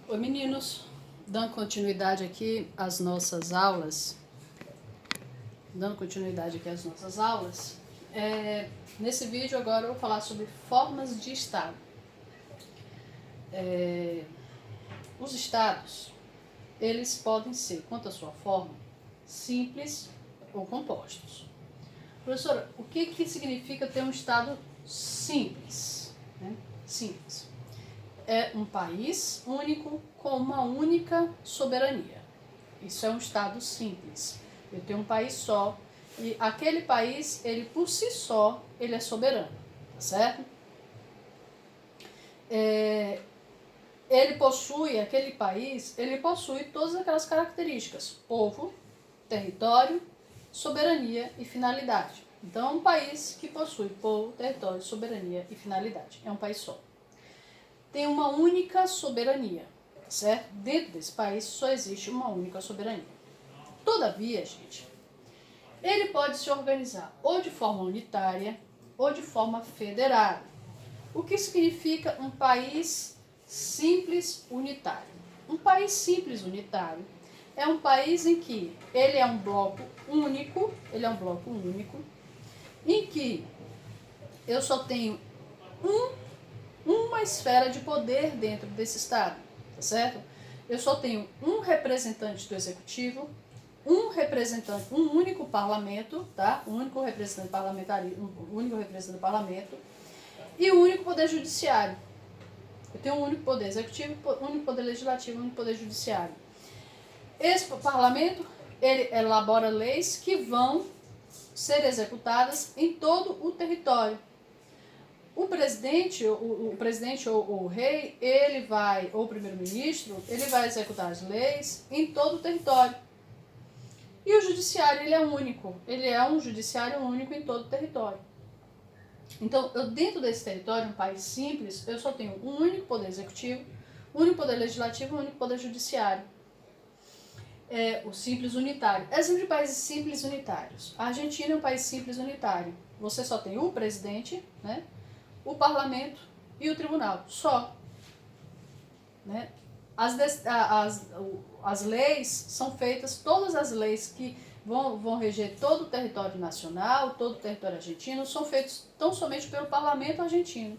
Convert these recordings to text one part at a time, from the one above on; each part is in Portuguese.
Oi meninos, dando continuidade aqui às nossas aulas, nesse vídeo agora eu vou falar sobre formas de Estado. Os Estados, eles podem ser, quanto à sua forma, simples ou compostos. Professora, o que significa ter um Estado simples? Simples. É um país único com uma única soberania. Isso é um Estado simples. Eu tenho um país só e aquele país, ele por si só, ele é soberano, tá certo? Aquele país, ele possui todas aquelas características: povo, território, soberania e finalidade. Então, é um país que possui povo, território, soberania e finalidade. É um país só. Tem uma única soberania, certo? Dentro desse país só existe uma única soberania. Todavia, gente, ele pode se organizar ou de forma unitária ou de forma federada. O que significa um país simples unitário? Um país simples unitário é um país em que ele é um bloco único, em que eu só tenho uma esfera de poder dentro desse Estado, tá certo? Eu só tenho um representante do executivo, um único parlamento, tá? Um único representante do parlamento e um único poder judiciário. Eu tenho um único poder executivo, um único poder legislativo, um único poder judiciário. Esse parlamento, ele elabora leis que vão ser executadas em todo o território. O presidente ou o rei, ou o primeiro-ministro, ele vai executar as leis em todo o território. E o judiciário, ele é único. Ele é um judiciário único em todo o território. Então, dentro desse território, um país simples, eu só tenho um único poder executivo, um único poder legislativo e um único poder judiciário. O simples unitário. Exemplo de países simples unitários. A Argentina é um país simples unitário. Você só tem o presidente, né? O parlamento e o tribunal, só. Né? As leis são feitas, todas as leis que vão reger todo o território nacional, todo o território argentino, são feitas tão somente pelo parlamento argentino.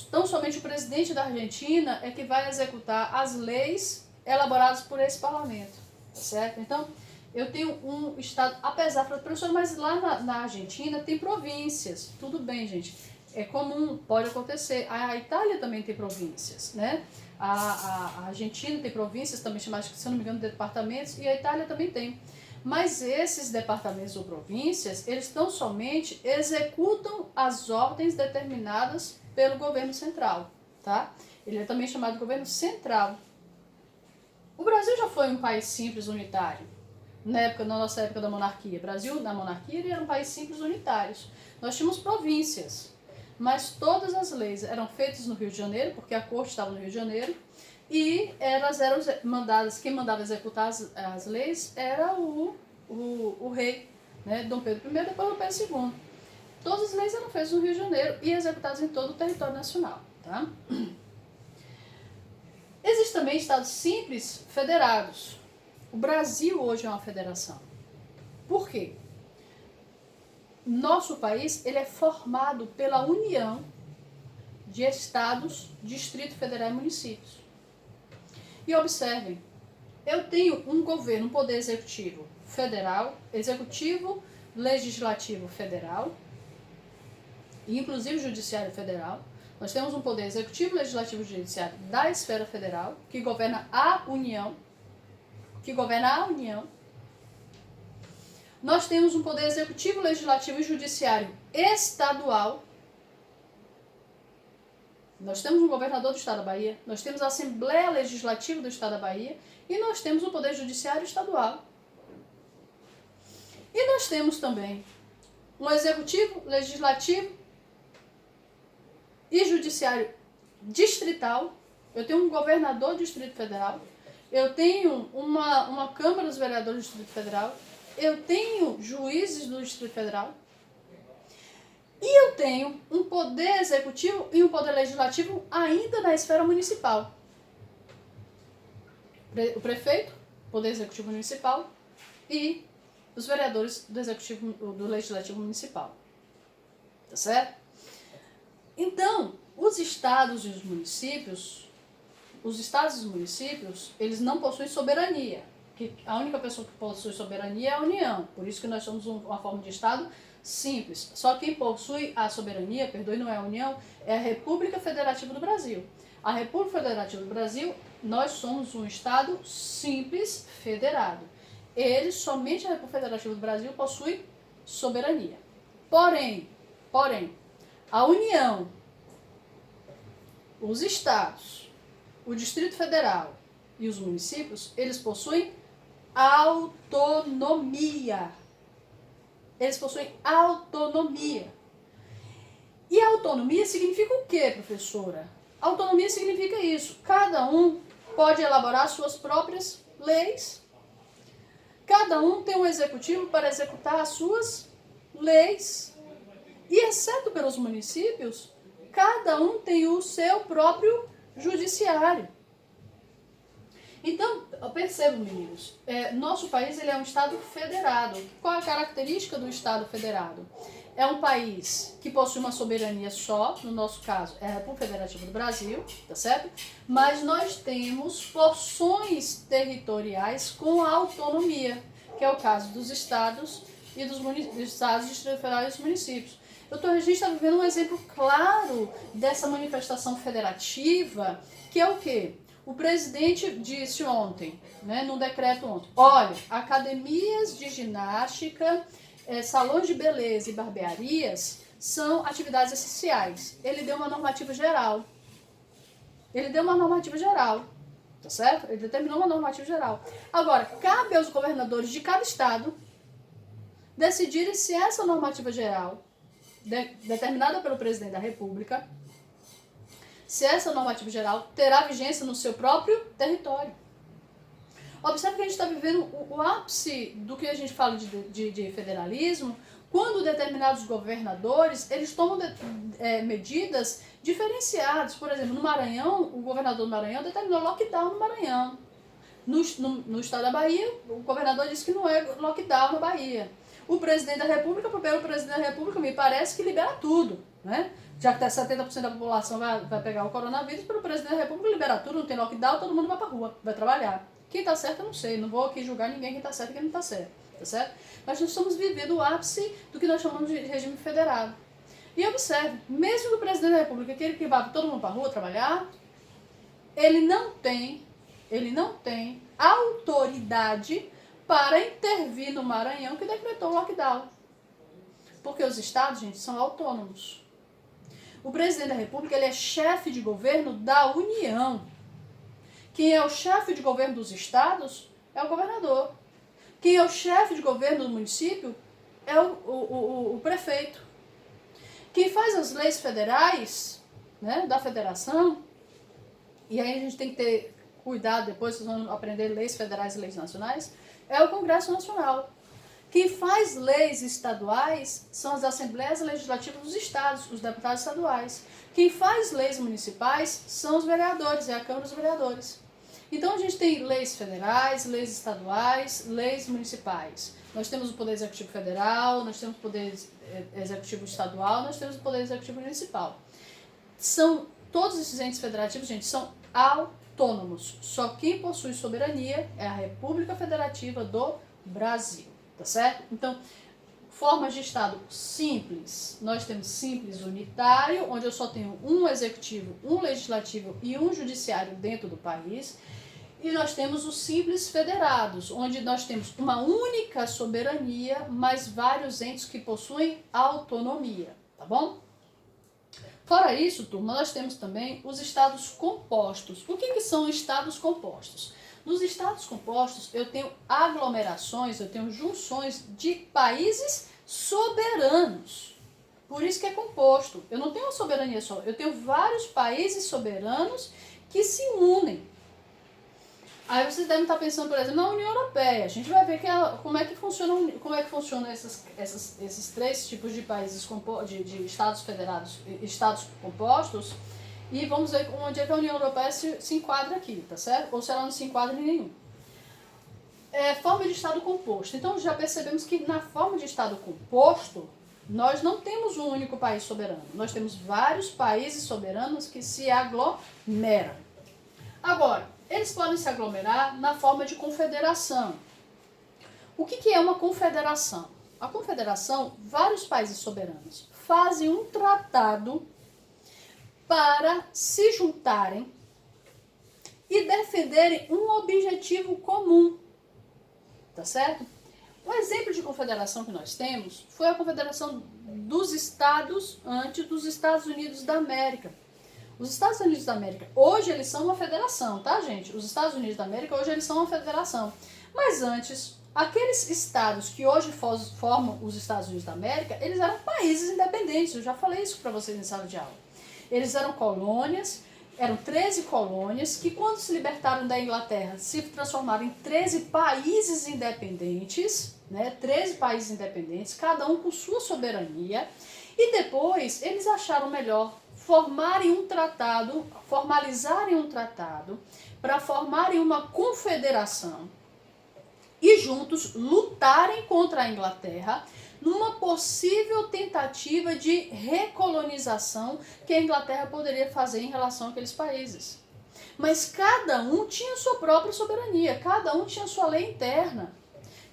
Tão somente o presidente da Argentina é que vai executar as leis elaboradas por esse parlamento, certo? Então, eu tenho um estado, apesar, professor, mas lá na Argentina tem províncias. Tudo bem, gente. É comum, pode acontecer. A Itália também tem províncias, né? A Argentina tem províncias também chamadas, se não me engano, de departamentos, e a Itália também tem. Mas esses departamentos ou províncias, eles tão somente executam as ordens determinadas pelo governo central, tá? Ele é também chamado de governo central. O Brasil já foi um país simples unitário. Na nossa época da monarquia. O Brasil, na monarquia, ele era um país simples unitário. Nós tínhamos províncias, mas todas as leis eram feitas no Rio de Janeiro, porque a corte estava no Rio de Janeiro, e elas eram mandadas, quem mandava executar as leis era o rei, né? Dom Pedro I e depois Dom Pedro II. Todas as leis eram feitas no Rio de Janeiro e executadas em todo o território nacional. Tá? Existem também estados simples federados. O Brasil hoje é uma federação. Por quê? Nosso país, ele é formado pela união de estados, Distrito Federal e municípios. E observem, eu tenho um governo, um poder executivo federal, executivo, legislativo federal, e inclusive judiciário federal. Nós temos um poder executivo, legislativo e judiciário da esfera federal, que governa a União. Nós temos um poder executivo, legislativo e judiciário estadual. Nós temos um governador do estado da Bahia, nós temos a Assembleia Legislativa do estado da Bahia e nós temos o poder judiciário estadual. E nós temos também um executivo, legislativo e judiciário distrital. Eu tenho um governador do Distrito Federal, eu tenho uma Câmara dos Vereadores do Distrito Federal, eu tenho juízes do Distrito Federal e eu tenho um poder executivo e um poder legislativo ainda na esfera municipal. O prefeito, Poder Executivo Municipal e os vereadores do Legislativo Municipal. Tá certo? Então, os estados e os municípios, eles não possuem soberania. Que a única pessoa que possui soberania é a União. Por isso que nós somos uma forma de estado simples. Só quem possui a soberania, perdoe, não é a União, é a República Federativa do Brasil. A República Federativa do Brasil, nós somos um estado simples federado. Somente a República Federativa do Brasil possui soberania. Porém, a União, os estados, o Distrito Federal e os municípios, eles possuem autonomia. Eles possuem autonomia. E autonomia significa o quê, professora? Autonomia significa isso. Cada um pode elaborar suas próprias leis. Cada um tem um executivo para executar as suas leis. E exceto pelos municípios, cada um tem o seu próprio judiciário. Então, percebam, meninos, nosso país ele é um estado federado. Qual é a característica do estado federado? É um país que possui uma soberania só, no nosso caso é a República Federativa do Brasil, tá certo? Mas nós temos porções territoriais com autonomia, que é o caso dos estados e dos estados, Distrito Federal e dos municípios. A gente está vivendo um exemplo claro dessa manifestação federativa, que é o quê? O presidente disse ontem, num decreto ontem, olha, academias de ginástica, salões de beleza e barbearias são atividades essenciais. Ele deu uma normativa geral. Tá certo? Ele determinou uma normativa geral. Agora, cabe aos governadores de cada estado decidirem se essa normativa geral, determinada pelo presidente da República, se essa normativa geral terá vigência no seu próprio território. Observe que a gente está vivendo o ápice do que a gente fala de federalismo, quando determinados governadores, eles tomam medidas diferenciadas. Por exemplo, no Maranhão, o governador do Maranhão determinou lockdown no Maranhão. No estado da Bahia, o governador disse que não é lockdown na Bahia. O presidente da República, pelo presidente da República, me parece que libera tudo, né? Já que 70% da população vai pegar o coronavírus, pelo presidente da República libera tudo, não tem lockdown, todo mundo vai pra rua, vai trabalhar. Quem tá certo eu não sei, não vou aqui julgar ninguém quem tá certo e quem não tá certo, tá certo? Mas nós estamos vivendo o ápice do que nós chamamos de regime federado. E observe, mesmo que o presidente da República queira que vá todo mundo pra rua trabalhar, ele não tem autoridade para intervir no Maranhão que decretou o lockdown. Porque os estados, gente, são autônomos. O presidente da República ele é chefe de governo da União. Quem é o chefe de governo dos estados é o governador. Quem é o chefe de governo do município é o prefeito. Quem faz as leis federais, da federação, e aí a gente tem que ter cuidado, depois vocês vão aprender leis federais e leis nacionais, é o Congresso Nacional. Quem faz leis estaduais são as assembleias legislativas dos estados, os deputados estaduais. Quem faz leis municipais são os vereadores, é a Câmara dos Vereadores. Então a gente tem leis federais, leis estaduais, leis municipais. Nós temos o Poder Executivo Federal, nós temos o Poder Executivo Estadual, nós temos o Poder Executivo Municipal. Todos esses entes federativos, gente, são autônomos. Só quem possui soberania é a República Federativa do Brasil. Tá certo? Então, formas de Estado simples. Nós temos simples unitário, onde eu só tenho um executivo, um legislativo e um judiciário dentro do país. E nós temos os simples federados, onde nós temos uma única soberania, mas vários entes que possuem autonomia. Tá bom? Fora isso, turma, nós temos também os estados compostos. O que são estados compostos? Nos estados compostos, eu tenho aglomerações, eu tenho junções de países soberanos. Por isso que é composto. Eu não tenho uma soberania só, eu tenho vários países soberanos que se unem. Aí vocês devem estar pensando, por exemplo, na União Europeia. A gente vai ver como é que funciona esses três tipos de países, de estados federados, estados compostos. e vamos ver onde é que a União Europeia se enquadra aqui, tá certo? Ou se ela não se enquadra em nenhum. Forma de Estado composto. Então já percebemos que na forma de Estado composto, nós não temos um único país soberano. Nós temos vários países soberanos que se aglomeram. Agora, eles podem se aglomerar na forma de confederação. O que é uma confederação? A confederação, vários países soberanos fazem um tratado para se juntarem e defenderem um objetivo comum. Tá certo? Um exemplo de confederação que nós temos foi a Confederação dos Estados antes dos Estados Unidos da América. Os Estados Unidos da América, hoje eles são uma federação, tá, gente? Os Estados Unidos da América, hoje eles são uma federação. Mas antes, aqueles estados que hoje formam os Estados Unidos da América, eles eram países independentes. Eu já falei isso para vocês em sala de aula. Eles eram colônias, eram 13 colônias, que quando se libertaram da Inglaterra, se transformaram em 13 países independentes, né? 13 países independentes, cada um com sua soberania. E depois, eles acharam melhor formalizarem um tratado para formarem uma confederação e juntos lutarem contra a Inglaterra numa possível tentativa de recolonização que a Inglaterra poderia fazer em relação àqueles países. Mas cada um tinha sua própria soberania, cada um tinha sua lei interna,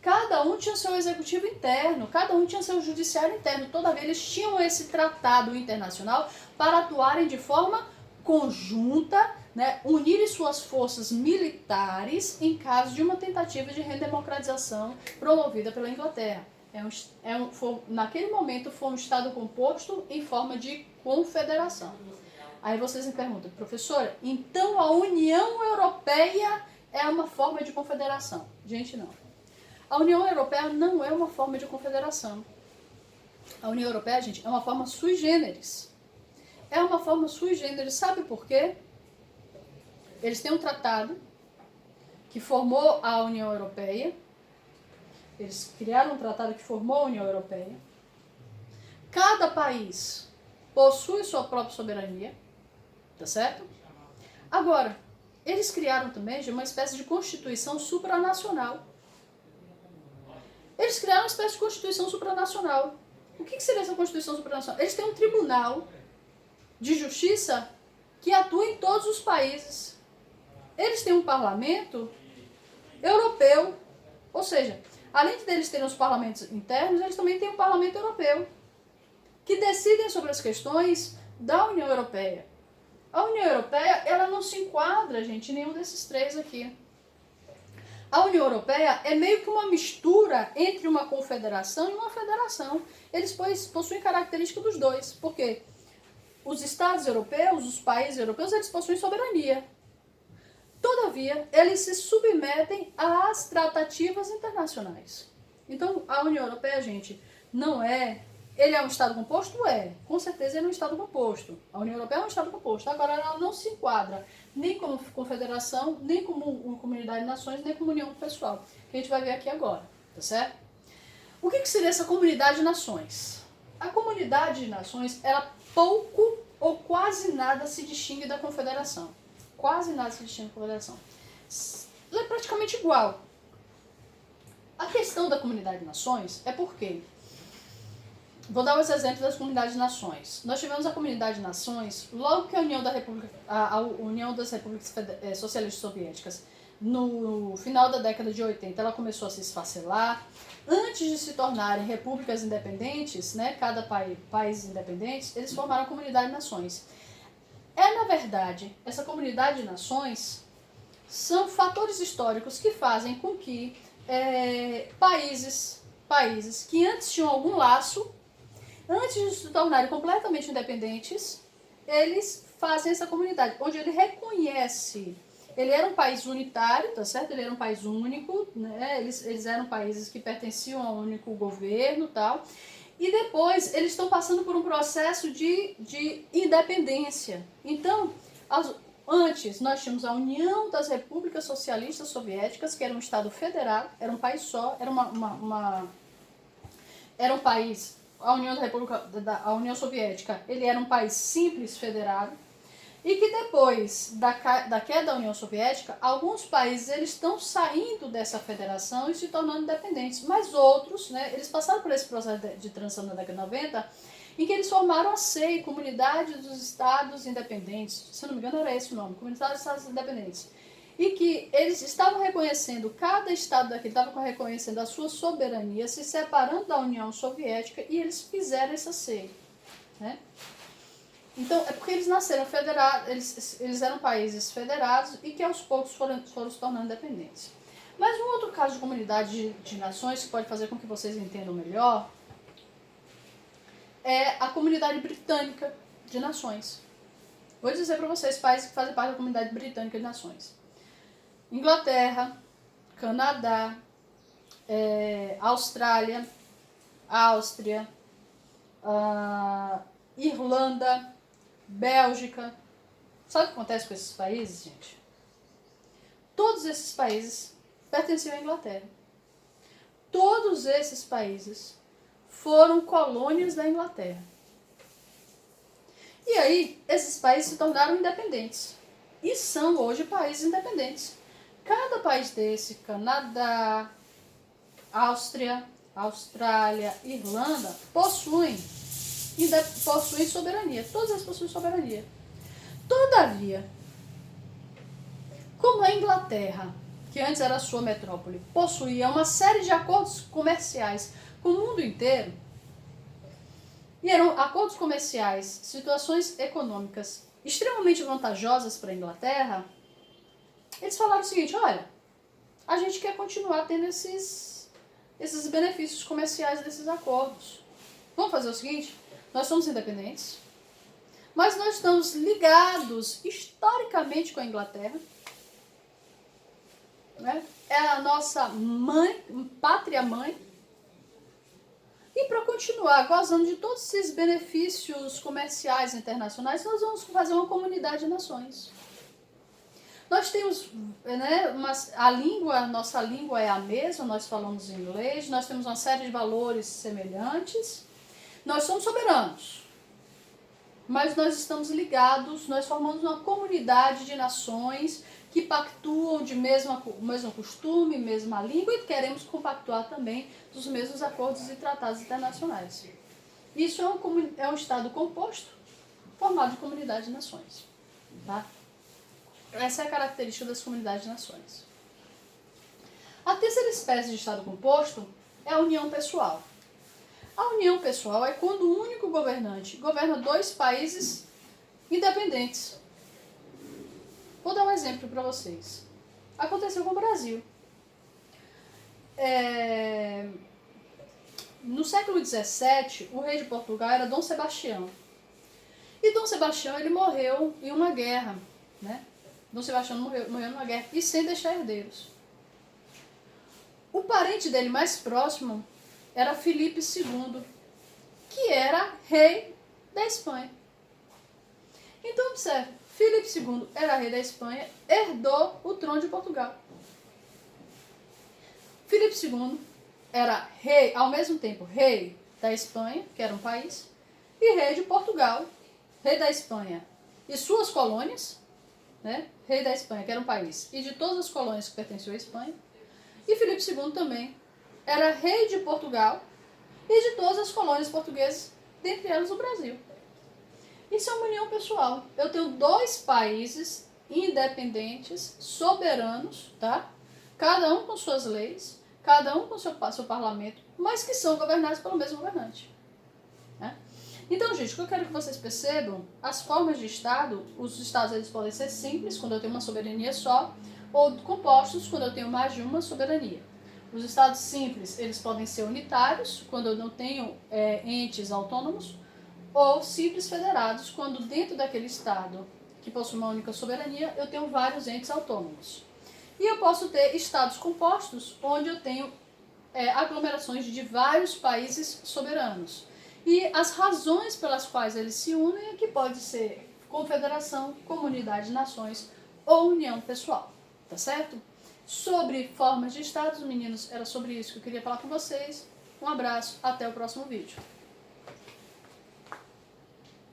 cada um tinha seu executivo interno, cada um tinha seu judiciário interno. Todavia, eles tinham esse tratado internacional para atuarem de forma conjunta, né, unirem suas forças militares em caso de uma tentativa de redemocratização promovida pela Inglaterra. Naquele momento foi um Estado composto em forma de confederação. Aí vocês me perguntam, professora, então a União Europeia é uma forma de confederação? Gente, não. A União Europeia não é uma forma de confederação. A União Europeia, gente, é uma forma sui generis. É uma forma sui generis. Sabe por quê? Eles têm um tratado que formou a União Europeia. Eles criaram um tratado que formou a União Europeia. Cada país possui sua própria soberania. Tá certo? Agora, eles criaram também uma espécie de constituição supranacional. Eles criaram uma espécie de constituição supranacional. O que seria essa constituição supranacional? Eles têm um tribunal de justiça que atua em todos os países. Eles têm um parlamento europeu. Ou seja, além de eles terem os parlamentos internos, eles também têm um parlamento europeu que decidem sobre as questões da União Europeia. A União Europeia, ela não se enquadra, gente, em nenhum desses três aqui. A União Europeia é meio que uma mistura entre uma confederação e uma federação. Eles possuem característica dos dois, porque os estados europeus, os países europeus, eles possuem soberania. Todavia, eles se submetem às tratativas internacionais. Então, a União Europeia, gente, não é... Ele é um Estado composto? É. Com certeza ele é um Estado composto. A União Europeia é um Estado composto. Agora, ela não se enquadra nem como confederação, nem como uma comunidade de nações, nem como união pessoal. Que a gente vai ver aqui agora, tá certo? O que seria essa comunidade de nações? A comunidade de nações, ela pouco ou quase nada se distingue da confederação. Quase nada se distingue da confederação. Ela é praticamente igual. A questão da comunidade de nações é porque... Vou dar os exemplos das comunidades de nações. Nós tivemos a comunidade de nações logo que a União das Repúblicas Socialistas Soviéticas, no final da década de 80, ela começou a se esfacelar. Antes de se tornarem repúblicas independentes, né, cada país independente, eles formaram a comunidade de nações. Na verdade, essa comunidade de nações são fatores históricos que fazem com que países que antes tinham algum laço, antes de se tornarem completamente independentes, eles fazem essa comunidade, onde ele reconhece, ele era um país unitário, tá certo? Ele era um país único, né? Eles eram países que pertenciam a um único governo e tal, e depois eles estão passando por um processo de independência. Então, antes nós tínhamos a União das Repúblicas Socialistas Soviéticas, que era um Estado federado, era um país só, era um país... A União Soviética, ele era um país simples federado. E que depois da queda da União Soviética, alguns países eles estão saindo dessa federação e se tornando independentes, mas outros, né, eles passaram por esse processo de transição na década de 90, em que eles formaram a CEI, Comunidade dos Estados Independentes, se não me engano era esse o nome, Comunidade dos Estados Independentes, e que eles estavam reconhecendo, cada estado daquele estava reconhecendo a sua soberania, se separando da União Soviética, e eles fizeram essa CEI, né? Então, é porque eles nasceram federados, eles eram países federados e que aos poucos foram se tornando independentes. Mas um outro caso de comunidade de nações que pode fazer com que vocês entendam melhor é a comunidade britânica de nações. Vou dizer para vocês países que fazem parte da comunidade britânica de nações. Inglaterra, Canadá, Austrália, Áustria, Irlanda, Bélgica. Sabe o que acontece com esses países, gente? Todos esses países pertenciam à Inglaterra. Todos esses países foram colônias da Inglaterra. E aí, esses países se tornaram independentes. E são hoje países independentes. Cada país desse, Canadá, Áustria, Austrália, Irlanda, possuem soberania. Todos eles possuem soberania. Todavia, como a Inglaterra, que antes era a sua metrópole, possuía uma série de acordos comerciais com o mundo inteiro, e eram acordos comerciais, situações econômicas extremamente vantajosas para a Inglaterra, eles falaram o seguinte: olha, a gente quer continuar tendo esses benefícios comerciais desses acordos. Vamos fazer o seguinte: nós somos independentes, mas nós estamos ligados historicamente com a Inglaterra, né? É a nossa mãe, pátria-mãe, e para continuar gozando de todos esses benefícios comerciais internacionais, nós vamos fazer uma comunidade de nações. Nós temos, né, nossa língua é a mesma, nós falamos inglês, nós temos uma série de valores semelhantes, nós somos soberanos, mas nós estamos ligados, nós formamos uma comunidade de nações que pactuam de mesmo costume, mesma língua, e queremos compactuar também dos mesmos acordos e tratados internacionais. Isso é um Estado composto, formado de comunidade de nações. Tá? Essa é a característica das comunidades de nações. A terceira espécie de Estado composto é a união pessoal. A união pessoal é quando o único governante governa dois países independentes. Vou dar um exemplo para vocês. Aconteceu com o Brasil. No século XVII, o rei de Portugal era Dom Sebastião. E Dom Sebastião ele morreu em uma guerra, né? Dom Sebastião morreu numa guerra e sem deixar herdeiros. O parente dele mais próximo era Filipe II, que era rei da Espanha. Então, observe, Filipe II era rei da Espanha, herdou o trono de Portugal. Filipe II era rei, ao mesmo tempo, rei da Espanha, que era um país, e rei de Portugal, rei da Espanha e suas colônias, né? Rei da Espanha, que era um país, e de todas as colônias que pertenciam à Espanha. E Filipe II também era rei de Portugal e de todas as colônias portuguesas, dentre elas o Brasil. Isso é uma união pessoal. Eu tenho dois países independentes, soberanos, tá? Cada um com suas leis, cada um com seu parlamento, mas que são governados pelo mesmo governante. Né? Então, gente, o que eu quero que vocês percebam, as formas de Estado, os Estados eles podem ser simples, quando eu tenho uma soberania só, ou compostos, quando eu tenho mais de uma soberania. Os Estados simples, eles podem ser unitários, quando eu não tenho entes autônomos, ou simples federados, quando dentro daquele Estado que possui uma única soberania, eu tenho vários entes autônomos. E eu posso ter Estados compostos, onde eu tenho aglomerações de vários países soberanos. E as razões pelas quais eles se unem é que pode ser confederação, comunidade de nações ou união pessoal, tá certo? Sobre formas de Estados, meninos, era sobre isso que eu queria falar com vocês. Um abraço, até o próximo vídeo.